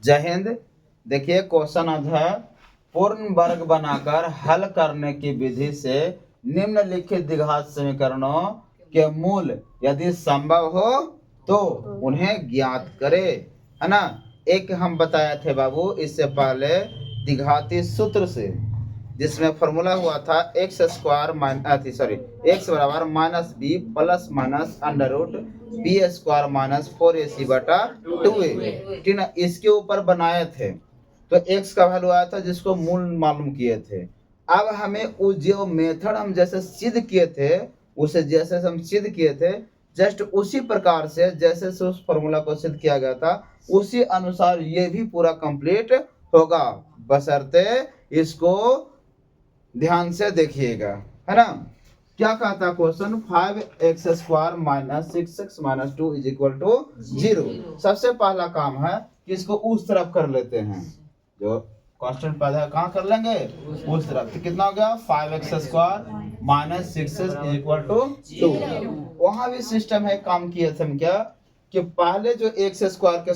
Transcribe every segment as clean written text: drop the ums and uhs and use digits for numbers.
जय हिंद। देखिए क्वेश्चन आज है, पूर्ण वर्ग बनाकर हल करने की विधि से निम्नलिखित द्विघात समीकरणों के मूल यदि संभव हो तो उन्हें ज्ञात करे, है ना। एक हम बताए थे बाबू इससे पहले द्विघाती सूत्र से, जिसमें फॉर्मूला हुआ था एक्स बराबर minus B plus minus under root B square minus 4ac बटा 2a, ठीक ना। इसके ऊपर बनाए थे तो एक्स का वैल्यू आया था जिसको मूल मालूम किए थे। अब हमें उस जो मेथड हम जैसे सिद्ध किए थे, उसे जैसे हम सिद्ध किए थे, जस्ट उसी प्रकार से जैसे से उस फॉर्मूला को सिद्ध किया गया था उसी अनुसार ये भी पूरा कंप्लीट होगा, बशर्ते इसको ध्यान से देखिएगा, है ना। क्या कहता question, 5x² minus 6x minus 2 is equal to 0। सबसे पहला काम है कि इसको उस तरफ कर लेते हैं, जो कांस्टेंट पैदा है कहाँ कर लेंगे, उस तरफ। तो कितना हो गया, 5x² minus 6x is equal to 2। वहां भी सिस्टम है, काम किए थे हम क्या कि पहले जो x² के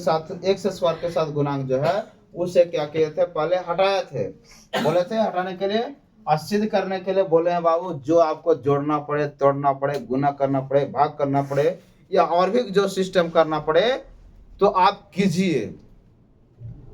साथ गुणांक जो है उसे क्या किए थे, पहले हटाए थे। बोले थे हटाने के लिए और सिद्ध करने के लिए बोले हैं बाबू, जो आपको जोड़ना पड़े, तोड़ना पड़े, गुना करना पड़े, भाग करना पड़े या और भी जो सिस्टम करना पड़े तो आप कीजिए।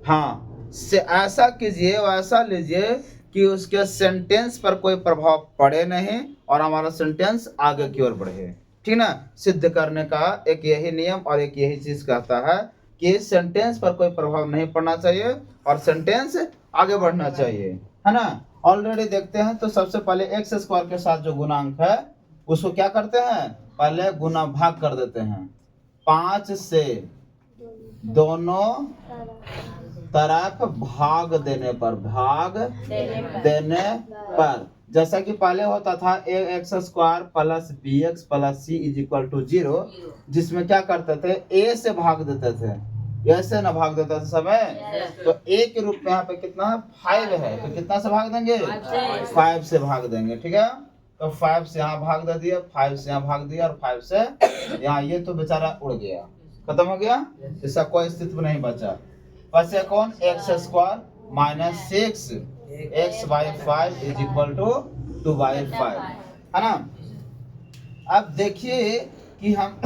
हाँ, से ऐसा कीजिए, वैसा लीजिए कि उसके सेंटेंस पर कोई प्रभाव पड़े नहीं और हमारा सेंटेंस आगे की ओर बढ़े, ठीक ना। सिद्ध करने का एक यही नियम और एक यही चीज कहता है कि सेंटेंस पर कोई प्रभाव नहीं पड़ना चाहिए और सेंटेंस आगे बढ़ना चाहिए, है ना। ऑलरेडी देखते हैं तो सबसे पहले x² के साथ जो गुणांक है उसको क्या करते हैं, पहले गुना भाग कर देते हैं। 5 से दोनों तरफ भाग देने पर जैसा कि पहले होता था ax² plus bx plus c is equal to 0, जिसमें क्या करते थे, a से भाग देते थे, ऐसे ना भाग देता था समय। तो a के रूप में यहाँ पे कितना है, 5 है, तो कितना से भाग देंगे, 5 से भाग देंगे, ठीक है। तो 5 से यहाँ भाग दे दिया, 5 से यहाँ भाग दिया और 5 से यहाँ, ये तो बेचारा उड़ गया, खत्म हो गया, इसका कोई अस्तित्व नहीं बचा। बस ये कौन, x² minus 6x/5 is equal to 2/5, है ना। अब देखिए कि हम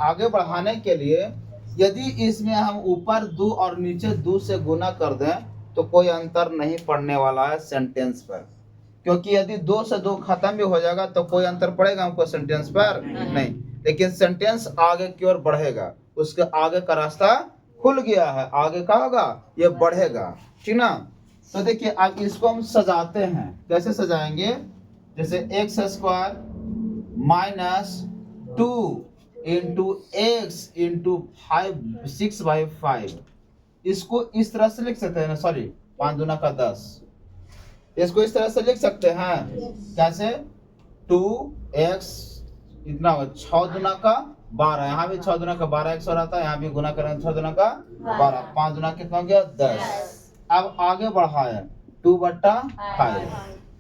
आगे बढ़ाने के लिए यदि इसमें हम ऊपर 2 और नीचे 2 से गुना कर दें तो कोई अंतर नहीं पड़ने वाला है सेंटेंस पर, क्योंकि यदि 2 से 2 खत्म भी हो जाएगा तो कोई अंतर पड़ेगा हमको सेंटेंस पर नहीं, लेकिन सेंटेंस आगे की ओर बढ़ेगा, उसके आगे का रास्ता खुल गया है, आगे का होगा ये बढ़ेगा, ठीक ना। तो देखिए अब इसको हम सजाते हैं, कैसे सजाएंगे, जैसे x² minus 2 into x into 6/5, इसको इस तरह से लिख सकते हैं ना, सॉरी 5 दूना का 10, इसको इस तरह से लिख सकते हैं, कैसे, 2x इतना 6 दूना का 12, यहाँ भी 6 दूना का 12 x और आता है, यहाँ भी गुना करेंगे 6 दूना का 12, 5 दूना कितना हो गया, 10। अब आगे बढ़ाए 2/5,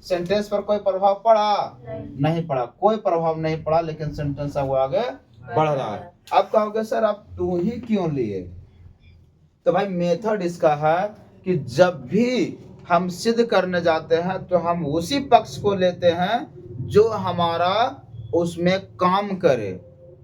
सेंटेंस पर कोई प्रभाव पड़ा नहीं पड़ा, कोई प्रभाव नहीं पड़ा, लेकिन सेंटेंस अब आगे बढ़ रहा है। अब कहोगे सर आप 2 ही क्यों लिए, तो भाई मेथड इसका है कि जब भी हम सिद्ध करने जाते हैं तो हम उसी पक्ष को लेते हैं जो हमारा उसमें काम करे,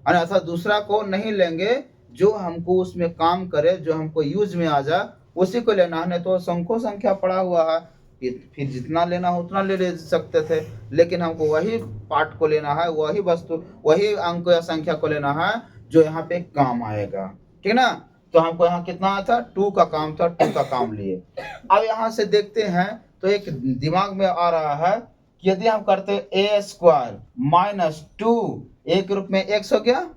अन्यथा दूसरा को नहीं लेंगे, जो हमको उसमें काम करे, जो हमको यूज में आ जाए उसी को लेना है। नहीं तो संख्या संख्या पड़ा हुआ है, फिर जितना लेना हो उतना ले सकते थे, लेकिन हमको वही पार्ट को लेना है, वही वस्तु, वही अंक या संख्या को लेना है जो यहाँ पे काम आएगा, ठीक ना। तो हमको यहाँ कितना आया था, 2 का काम था, 2 का काम लिए। अब यहाँ से देखते हैं तो एक दिमाग में आ रहा है कि यदि हम करते a² माइनस 2, a के रूप में x हो गया,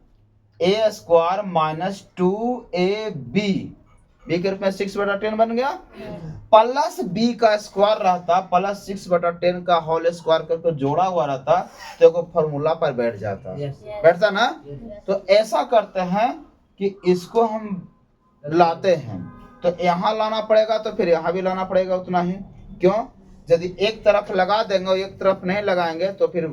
a² माइनस 2ab, b के रूप में 6/10 बन गया, प्लस b का स्क्वायर रहता, प्लस 6/10 का होल स्क्वायर करके जोड़ा हुआ रहता तो एक फॉर्मूला पर बैठ जाता, बैठता ना। तो ऐसा करते हैं कि इसको हम लाते हैं, तो यहाँ लाना पड़ेगा तो फिर यहाँ भी लाना पड़ेगा उतना ही, क्यों, यदि एक तरफ लगा देंगे और एक तरफ नहीं लगाएंगे तो फिर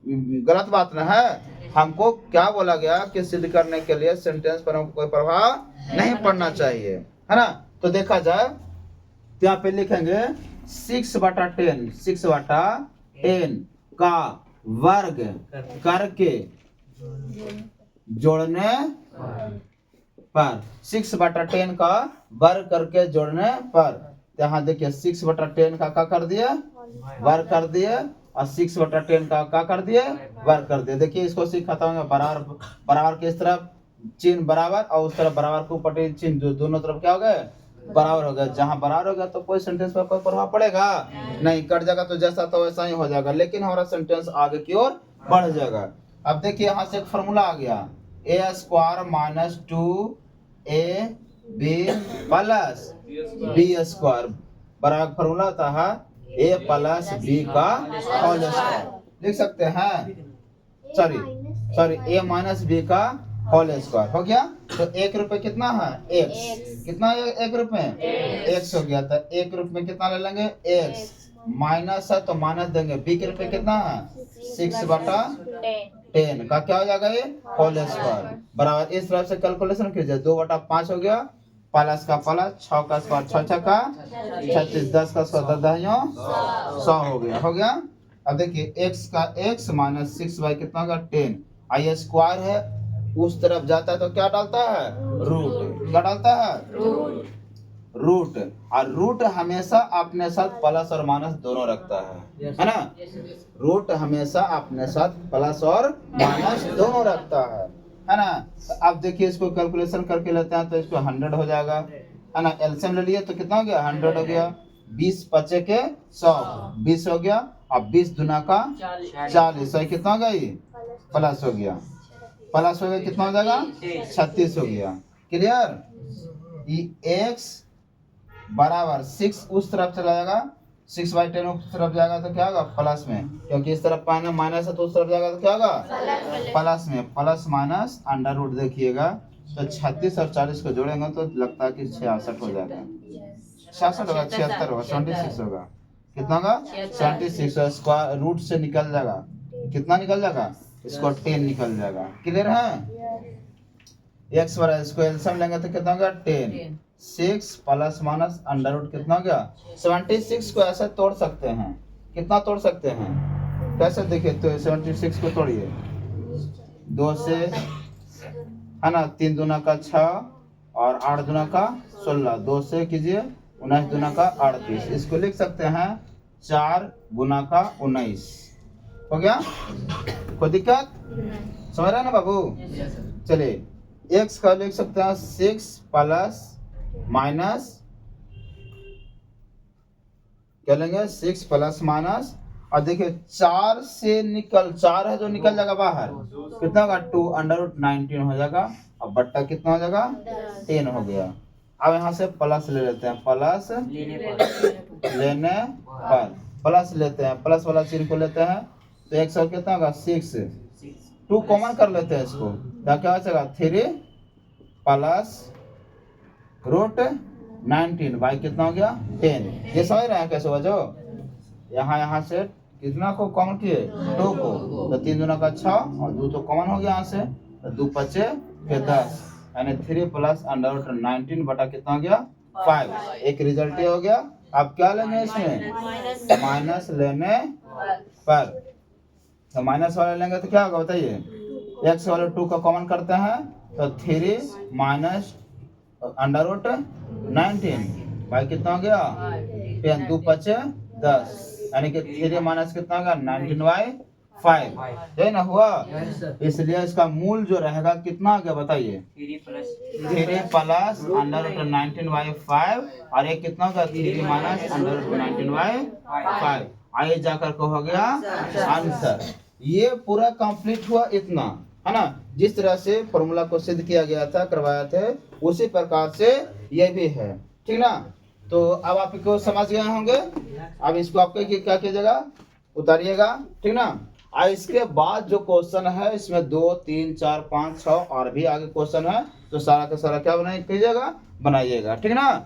गलत बात ना है। हमको क्या बोला गया कि सिद्ध करने के लिए सेंटेंस पर हमको कोई प्रभाव नहीं पड़ना चाहिए, है ना। तो देखा जाए तो यहाँ पे लिखेंगे 6/10 6/10 का वर्ग करके जोड़ने पर 6/10 का वर्ग करके जोड़ने पर, यहाँ देखिए 6/10 का क्या कर दिया, वर्ग कर दिए, और 6/10 का क्या कर दिए, वर्ग कर दिए। देखिए इसको सीखा था बराबर बराबर के इस तरफ चिन्ह बराबर और उस तरफ बराबर के ऊपर चिन्ह, दोनों तरफ क्या हो गए, बराबर हो गया। जहाँ बराबर हो गया तो कोई सेंटेंस पर कोई प्रभाव पड़ेगा नहीं, कट जाएगा तो जैसा तो वैसा ही हो जाएगा, लेकिन हमारा सेंटेंस आगे की ओर बढ़ जाएगा। अब देखिए यहाँ से एक फॉर्मूला आ गया, a² - 2ab प्लस b² बराबर फॉर्मूला होता है a + b का होल स्क्वायर, लिख सकते हैं, सॉरी a - b का होल स्क्वायर हो गया। तो 1 रुपए कितना है, x, कितना है 1 रुपए, x हो गया। तो 1 रुपए में कितना ले लेंगे, x, माइनस है तो माइनस देंगे, b के रुपए कितना है 6/10 का क्या हो जाएगा, ये होल स्क्वायर बराबर। इस तरफ से कैलकुलेशन कीजिए, 2/5 हो गया, प्लस का प्लस, 6 का स्क्वायर 6 6 का 36, 10 का स्क्वायर 10 100 हो गया। अब देखिए x का x माइनस 6 कितना होगा 10, आई स्क्वायर है उस तरफ जाता है तो क्या डालता है, रूट, क्या डालता है, रूट। और रूट हमेशा अपने साथ प्लस और माइनस दोनों रखता है ना, रूट हमेशा अपने साथ प्लस और माइनस दोनों रखता है ना। तो अब देखिए इसको कैलकुलेशन करके लेते हैं तो इसको 100 हो जाएगा, है ना। एलसीएम ले लिए तो कितना हो गया, 100 हो गया, 20 × 5 = 100, 20 हो गया, अब 20 दूना का 40, सही कितना हो गया, ये प्लस हो गया, प्लस हो गया, कितना हो जाएगा 36 हो गया। क्लियर, ये x बराबर 6 उस तरफ चला जाएगा, 6/10 उस तरफ जाएगा तो क्या होगा, प्लस में, क्योंकि इस तरफ पाना माइनस है तो उस तरफ जाएगा तो क्या होगा, प्लस में, प्लस माइनस अंडर रूट। देखिएगा तो 36 और 40 को जोड़ेंगे तो लगता है कि 66 हो जाएगा, 66 होगा, 76 होगा, 76 होगा, कितना होगा 76, स्क्वायर रूट से निकल जाएगा, कितना निकल जाएगा, इसको 10 निकल जाएगा। क्लियर है, x बराबर इसको एलसीएम लेंगे तो कितना होगा 10, 6 प्लस माइनस अंडर रूट कितना हो गया 76 को ऐसे तोड़ सकते हैं, कितना तोड़ सकते हैं, कैसे देखिए तो 76 को तोड़िए, 2 से, है ना, 3 दूना का 6 और 8 दूना का 16, 2 से कीजिए 19 दूना का 38, इसको लिख सकते हैं 4 गुना का 19 हो गया। कोई दिक्कत समझ रहे हैं ना बाबू, चलिए x का लिख सकते हैं 6 प्लस माइनस, क्या लेंगे 6 प्लस माइनस, और देखिए 4 से निकल, 4 है जो निकल जाएगा बाहर, कितना होगा 2 अंडर रूट 19 हो जाएगा, अब बट्टा कितना हो जाएगा 10 हो गया। अब यहाँ से प्लस ले लेते हैं, प्लस लेने पर प्लस लेते हैं, प्लस वाला चिन्ह को लेते हैं तो x और कितना होगा 6, 2 कॉमन कर लेते हैं इसको, क्या हो जाएगा 3 प्लस रूट 19 बाई कितना हो गया 10। ये समझ रहे हैं कैसे हुआ, जो यहाँ से कितना को कॉमन किए 2 को, तो 3 दूना का 6 और 2 तो कॉमन हो गया यहाँ से, तो 2 × 5 = 10, यानी 3 प्लस अंडर रूट 19 बटा कितना हो गया 5, एक रिजल्ट ये हो गया। अब क्या लेंगे इसमें, माइनस लेने पर, तो माइनस वाले लेंगे तो क्या होगा बताइए, x वाले 2 का कॉमन करते हैं तो 3 माइनस अंडर रूट 19 भाई कितना हो गया 10, 2 × 5 = 10, यानी कि 3 माइनस कितना होगा 19/5, है ना हुआ। इसलिए इसका मूल जो रहेगा कितना आ गया बताइए, 3 प्लस अंडर रूट 19/5, और एक कितना होगा 3 माइनस अंडर रूट 19/5, आइए जाकर को हो गया आंसर। ये पूरा कंप्लीट हुआ इतना, है ना। जिस तरह से फॉर्मूला को सिद्ध किया गया था, करवाया थे, उसी प्रकार से ये भी है, ठीक ना। तो अब आपको समझ गए होंगे, अब इसको आपको क्या कीजिएगा, उतारिएगा, ठीक ना। और इसके बाद जो क्वेश्चन है इसमें 2 3 4 5 6 और भी आगे क्वेश्चन है, तो सारा का सारा क्या कीजिएगा, बनाइएगा, ठीक ना।